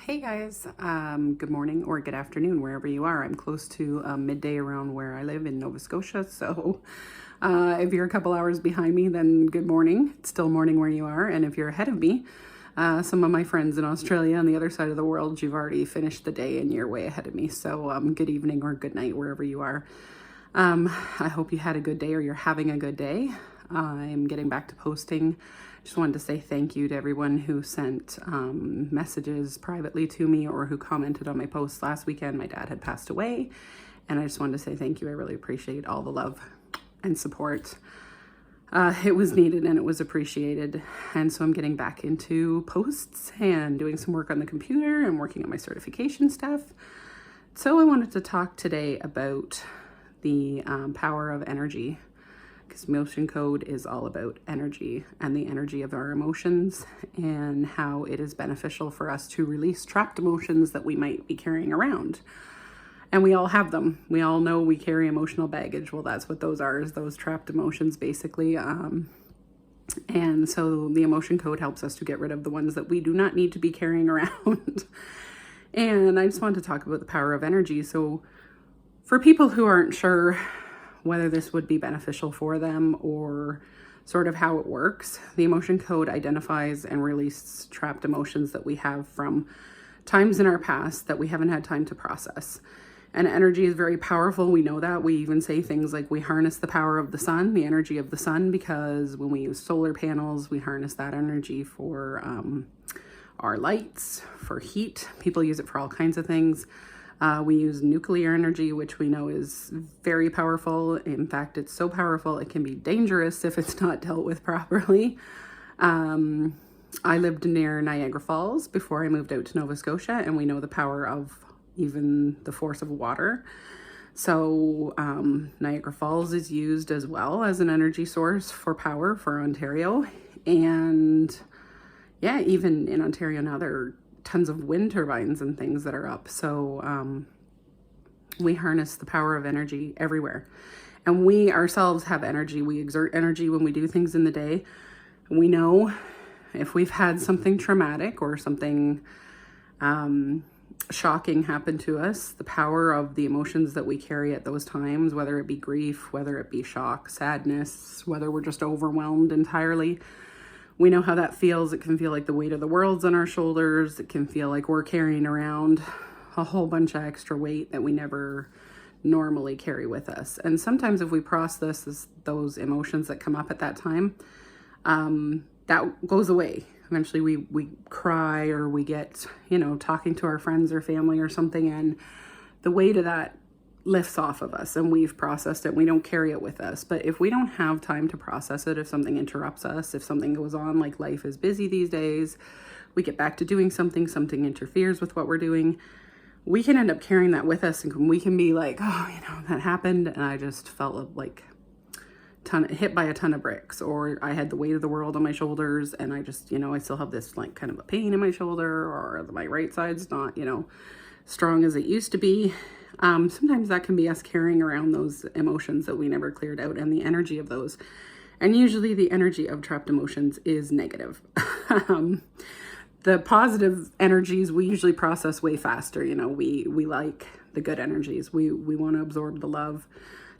Hey guys, good morning or good afternoon wherever you are. I'm close to midday around where I live in Nova Scotia, so if you're a couple hours behind me, then good morning. It's still morning where you are, and if you're ahead of me, some of my friends in Australia on the other side of the world, you've already finished the day and you're way ahead of me, so good evening or good night wherever you are. I hope you had a good day or you're having a good day. I'm getting back to posting. Just wanted to say thank you to everyone who sent messages privately to me or who commented on my posts last weekend. My dad had passed away, and I just wanted to say thank you. I really appreciate all the love and support. It was needed and it was appreciated. And so I'm getting back into posts and doing some work on the computer and working on my certification stuff. So I wanted to talk today about the power of energy, because Motion Code is all about energy and the energy of our emotions and how it is beneficial for us to release trapped emotions that we might be carrying around. And we all have them. We all know we carry emotional baggage. Well, that's what those are, is those trapped emotions basically. And so the Emotion Code helps us to get rid of the ones that we do not need to be carrying around. And I just wanted to talk about the power of energy. So for people who aren't sure whether this would be beneficial for them or sort of how it works, the Emotion Code identifies and releases trapped emotions that we have from times in our past that we haven't had time to process. And energy is very powerful. We know that. We even say things like we harness the power of the sun, the energy of the sun, because when we use solar panels, we harness that energy for our lights, for heat. People use it for all kinds of things. We use nuclear energy, which we know is very powerful. In fact, it's so powerful it can be dangerous if it's not dealt with properly. I lived near Niagara Falls before I moved out to Nova Scotia, and we know the power of even the force of water. So Niagara Falls is used as well as an energy source for power for Ontario. And yeah, even in Ontario now there are tons of wind turbines and things that are up. So we harness the power of energy everywhere. And we ourselves have energy. We exert energy when we do things in the day. We know if we've had something traumatic or something shocking happen to us, the power of the emotions that we carry at those times, whether it be grief, whether it be shock, sadness, whether we're just overwhelmed entirely, we know how that feels. It can feel like the weight of the world's on our shoulders. It can feel like we're carrying around a whole bunch of extra weight that we never normally carry with us. And sometimes if we process those emotions that come up at that time, that goes away. Eventually we cry, or we get, talking to our friends or family or something, and the weight of that lifts off of us and we've processed it. We don't carry it with us. But if we don't have time to process it, if something interrupts us, if something goes on, like life is busy these days, we get back to doing something interferes with what we're doing, we can end up carrying that with us, and we can be like, oh, that happened and I just felt like hit by a ton of bricks, or I had the weight of the world on my shoulders and I just, I still have this like kind of a pain in my shoulder, or my right side's not, strong as it used to be. Sometimes that can be us carrying around those emotions that we never cleared out and the energy of those. And usually the energy of trapped emotions is negative. The positive energies we usually process way faster. We like the good energies. We want to absorb the love,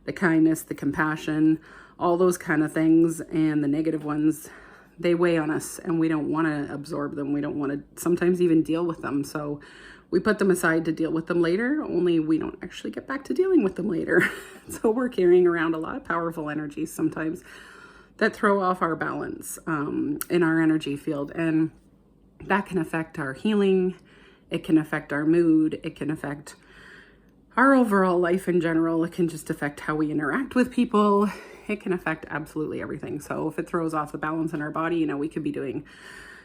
the kindness, the compassion, all those kind of things. And the negative ones, they weigh on us and we don't want to absorb them. We don't want to sometimes even deal with them. So we put them aside to deal with them later, only we don't actually get back to dealing with them later. So we're carrying around a lot of powerful energies sometimes that throw off our balance in our energy field. And that can affect our healing. It can affect our mood. It can affect our overall life in general. It can just affect how we interact with people. It can affect absolutely everything. So if it throws off the balance in our body, we could be doing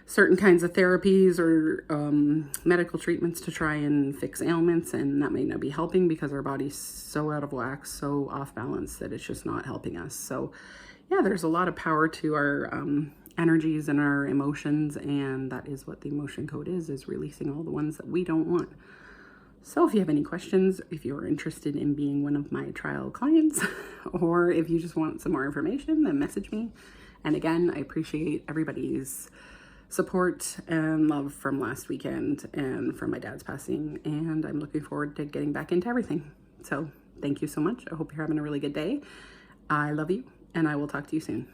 certain kinds of therapies or medical treatments to try and fix ailments, and that may not be helping because our body's so out of whack, so off balance, that it's just not helping us. So yeah, there's a lot of power to our energies and our emotions, and that is what the Emotion Code is releasing all the ones that we don't want. So if you have any questions, if you're interested in being one of my trial clients, or if you just want some more information, then message me. And again, I appreciate everybody's support and love from last weekend and from my dad's passing, and I'm looking forward to getting back into everything. So thank you so much. I hope you're having a really good day. I love you, and I will talk to you soon.